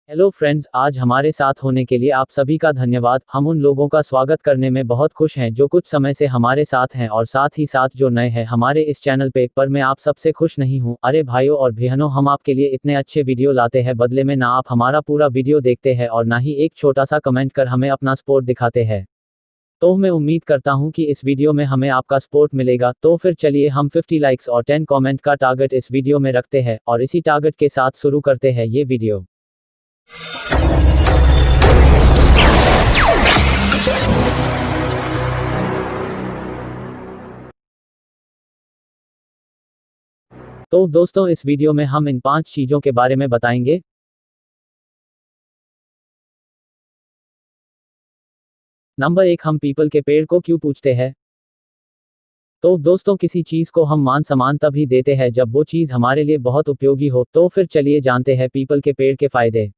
Hello friends, आज हमारे साथ होने के लिए आप सभी का धन्यवाद। हम उन लोगों का स्वागत करने में बहुत खुश हैं जो कुछ समय से हमारे साथ हैं और साथ ही साथ जो नए हैं हमारे इस चैनल पे। पर मैं आप सबसे खुश नहीं हूँ। अरे भाइयों और बहनों, हम आपके लिए इतने अच्छे वीडियो लाते हैं, बदले में ना आप हमारा पूरा वीडियो देखते हैं और ना ही एक छोटा सा कमेंट कर हमें अपना सपोर्ट दिखाते हैं। तो मैं उम्मीद करता हूँ कि इस वीडियो में हमें आपका सपोर्ट मिलेगा। तो फिर चलिए हम 50 लाइक्स और 10 कमेंट का टारगेट इस वीडियो में रखते हैं और इसी टारगेट के साथ शुरू करते हैं ये वीडियो। तो दोस्तों, इस वीडियो में हम इन 5 चीजों के बारे में बताएंगे। नंबर 1, हम पीपल के पेड़ को क्यों पूजते हैं। तो दोस्तों, किसी चीज को हम मान सम्मान तभी देते हैं जब वो चीज हमारे लिए बहुत उपयोगी हो। तो फिर चलिए जानते हैं पीपल के पेड़ के फायदे।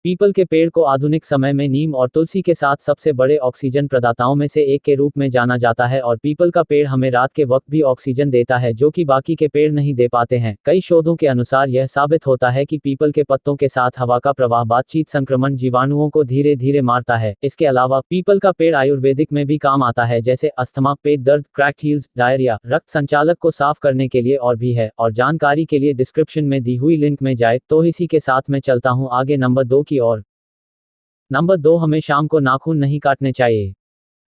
पीपल के पेड़ को आधुनिक समय में नीम और तुलसी के साथ सबसे बड़े ऑक्सीजन प्रदाताओं में से एक के रूप में जाना जाता है और पीपल का पेड़ हमें रात के वक्त भी ऑक्सीजन देता है जो कि बाकी के पेड़ नहीं दे पाते हैं। कई शोधों के अनुसार यह साबित होता है कि पीपल के पत्तों के साथ हवा का प्रवाह बातचीत संक्रमण जीवाणुओं को धीरे धीरे मारता है। इसके अलावा पीपल का पेड़ आयुर्वेदिक में भी काम आता है, जैसे अस्थमा, पेट दर्द, क्रैक्ड हील्स, डायरिया, रक्त संचालक को साफ करने के लिए और भी है। और जानकारी के लिए डिस्क्रिप्शन में दी हुई लिंक में जाए। तो इसी के साथ मैं चलता हूँ आगे नंबर 2 की ओर। नंबर 2, हमें शाम को नाखून नहीं काटने चाहिए।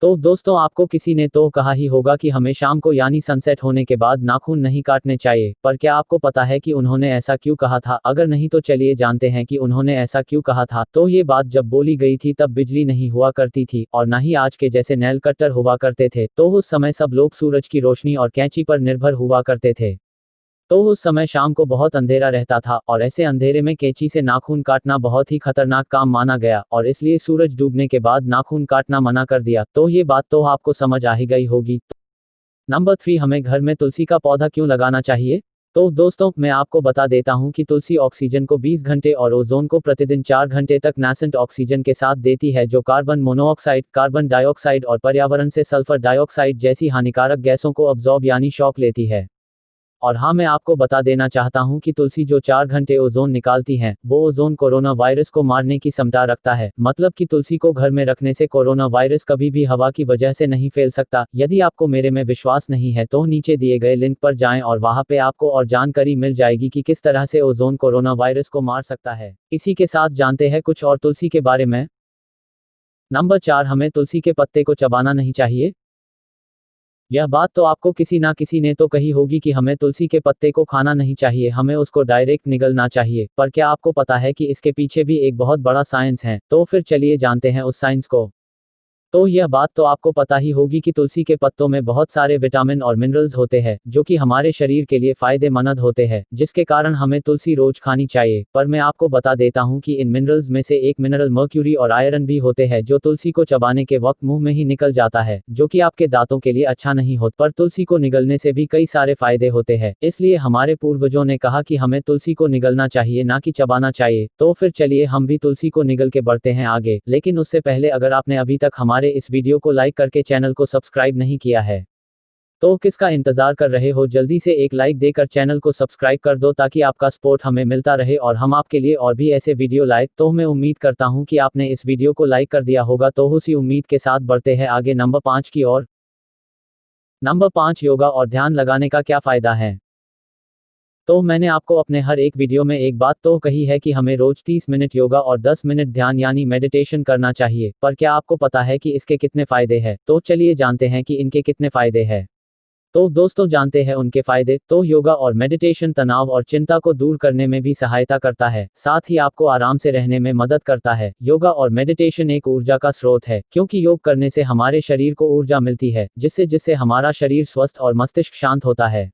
तो दोस्तों, आपको किसी ने तो कहा ही होगा कि हमें शाम को यानी सनसेट होने के बाद नाखून नहीं काटने चाहिए। पर क्या आपको पता है कि उन्होंने ऐसा क्यों कहा था? अगर नहीं तो चलिए जानते हैं कि उन्होंने ऐसा क्यों कहा था। तो ये बात जब बोली गई थी तब बिजली नहीं हुआ करती थी और ना ही आज के जैसे नेल कटर हुआ करते थे। तो उस समय सब लोग सूरज की रोशनी और कैंची पर निर्भर हुआ करते थे। तो उस समय शाम को बहुत अंधेरा रहता था और ऐसे अंधेरे में कैंची से नाखून काटना बहुत ही खतरनाक काम माना गया और इसलिए सूरज डूबने के बाद नाखून काटना मना कर दिया। तो ये बात तो आपको समझ आ ही गई होगी। नंबर 3, हमें घर में तुलसी का पौधा क्यों लगाना चाहिए। तो दोस्तों, मैं आपको बता देता हूं कि तुलसी ऑक्सीजन को 20 घंटे और ओजोन को प्रतिदिन 4 घंटे तक नासेंट ऑक्सीजन के साथ देती है, जो कार्बन मोनोऑक्साइड, कार्बन डाइऑक्साइड और पर्यावरण से सल्फर डाइऑक्साइड जैसी हानिकारक गैसों को अब्जॉर्ब यानी शॉक लेती है। और हाँ, मैं आपको बता देना चाहता हूं कि तुलसी जो 4 घंटे ओजोन निकालती हैं, वो ओजोन कोरोना वायरस को मारने की क्षमता रखता है। मतलब कि तुलसी को घर में रखने से कोरोना वायरस कभी भी हवा की वजह से नहीं फैल सकता। यदि आपको मेरे में विश्वास नहीं है तो नीचे दिए गए लिंक पर जाएं और वहां पे आपको और जानकारी मिल जाएगी कि किस तरह से ओजोन कोरोना वायरस को मार सकता है। इसी के साथ जानते हैं कुछ और तुलसी के बारे में। नंबर 4, हमें तुलसी के पत्ते को चबाना नहीं चाहिए। यह बात तो आपको किसी ना किसी ने तो कही होगी कि हमें तुलसी के पत्ते को खाना नहीं चाहिए, हमें उसको डायरेक्ट निगलना चाहिए। पर क्या आपको पता है कि इसके पीछे भी एक बहुत बड़ा साइंस है? तो फिर चलिए जानते हैं उस साइंस को। तो यह बात तो आपको पता ही होगी कि तुलसी के पत्तों में बहुत सारे विटामिन और मिनरल्स होते हैं जो कि हमारे शरीर के लिए फायदेमंद होते हैं, जिसके कारण हमें तुलसी रोज खानी चाहिए। पर मैं आपको बता देता हूं कि इन मिनरल्स में से एक मिनरल मर्क्यूरी और आयरन भी होते हैं जो तुलसी को चबाने के वक्त मुंह में ही निकल जाता है, जो कि आपके दांतों के लिए अच्छा नहीं होता। पर तुलसी को निगलने से भी कई सारे फायदे होते हैं, इसलिए हमारे पूर्वजों ने कहा कि हमें तुलसी को निगलना चाहिए, ना कि चबाना चाहिए। तो फिर चलिए हम भी तुलसी को निगल के बढ़ते हैं आगे। लेकिन उससे पहले अगर आपने अभी तक हमारे इस वीडियो को लाइक करके चैनल को सब्सक्राइब नहीं किया है तो किसका इंतजार कर रहे हो? जल्दी से एक लाइक देकर चैनल को सब्सक्राइब कर दो ताकि आपका सपोर्ट हमें मिलता रहे और हम आपके लिए और भी ऐसे वीडियो लाए। तो मैं उम्मीद करता हूं कि आपने इस वीडियो को लाइक कर दिया होगा। तो उसी उम्मीद के साथ बढ़ते हैं आगे नंबर 5 की ओर। नंबर 5, योगा और ध्यान लगाने का क्या फायदा है। तो मैंने आपको अपने हर एक वीडियो में एक बात तो कही है कि हमें रोज 30 मिनट योगा और 10 मिनट ध्यान यानी मेडिटेशन करना चाहिए। पर क्या आपको पता है कि इसके कितने फायदे हैं? तो चलिए जानते हैं कि इनके कितने फायदे हैं। तो दोस्तों, जानते हैं उनके फायदे। तो योगा और मेडिटेशन तनाव और चिंता को दूर करने में भी सहायता करता है, साथ ही आपको आराम से रहने में मदद करता है। योगा और मेडिटेशन एक ऊर्जा का स्रोत है, क्योंकि योग करने से हमारे शरीर को ऊर्जा मिलती है, जिससे जिससे हमारा शरीर स्वस्थ और मस्तिष्क शांत होता है।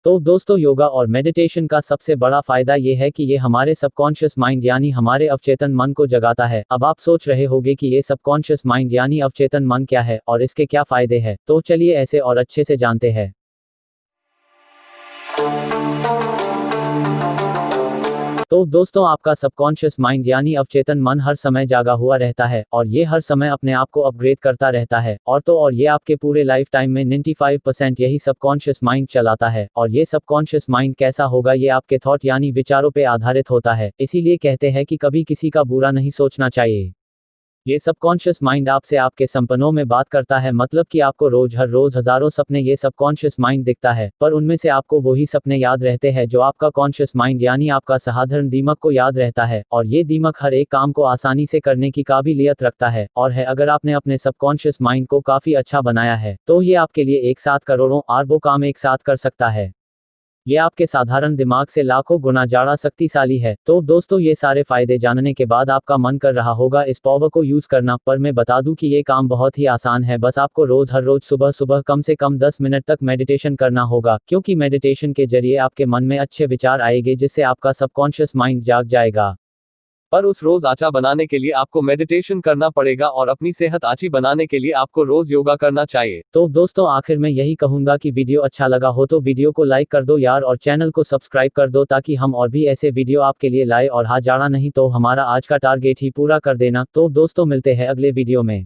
तो दोस्तों, योगा और मेडिटेशन का सबसे बड़ा फायदा ये है कि ये हमारे सबकॉन्शियस माइंड यानी हमारे अवचेतन मन को जगाता है। अब आप सोच रहे होंगे कि ये सबकॉन्शियस माइंड यानी अवचेतन मन क्या है और इसके क्या फायदे हैं। तो चलिए ऐसे और अच्छे से जानते हैं। तो दोस्तों आपका सबकॉन्शियस माइंड यानी अवचेतन मन हर समय जागा हुआ रहता है और ये हर समय अपने आप को अपग्रेड करता रहता है और ये आपके पूरे लाइफ टाइम में 95% यही सबकॉन्शियस माइंड चलाता है। और ये सबकॉन्शियस माइंड कैसा होगा, ये आपके थॉट यानी विचारों पे आधारित होता है। इसीलिए कहते हैं कि कभी किसी का बुरा नहीं सोचना चाहिए। ये सबकॉन्शियस माइंड आपसे आपके सपनों में बात करता है, मतलब कि आपको हर रोज हजारों सपने ये सबकॉन्शियस माइंड दिखता है, पर उनमें से आपको वही सपने याद रहते हैं जो आपका कॉन्शियस माइंड यानी आपका साधारण दिमाग को याद रहता है। और ये दिमाग हर एक काम को आसानी से करने की काबिलियत रखता है और अगर आपने अपने सबकॉन्शियस माइंड को काफी अच्छा बनाया है तो ये आपके लिए एक साथ करोड़ों अरबों काम एक साथ कर सकता है। ये आपके साधारण दिमाग से लाखों गुना ज्यादा शक्तिशाली है। तो दोस्तों ये सारे फायदे जानने के बाद आपका मन कर रहा होगा इस पावर को यूज करना, पर मैं बता दूं कि ये काम बहुत ही आसान है। बस आपको हर रोज सुबह सुबह कम से कम 10 मिनट तक मेडिटेशन करना होगा, क्योंकि मेडिटेशन के जरिए आपके मन में अच्छे विचार आएंगे जिससे आपका सबकॉन्शियस माइंड जाग जाएगा। पर उस रोज अच्छा बनाने के लिए आपको मेडिटेशन करना पड़ेगा और अपनी सेहत अच्छी बनाने के लिए आपको रोज योगा करना चाहिए। तो दोस्तों आखिर में यही कहूंगा कि वीडियो अच्छा लगा हो तो वीडियो को लाइक कर दो यार, और चैनल को सब्सक्राइब कर दो ताकि हम और भी ऐसे वीडियो आपके लिए लाए। और हाँ जाना नहीं तो हमारा आज का टारगेट ही पूरा कर देना। तो दोस्तों मिलते हैं अगले वीडियो में।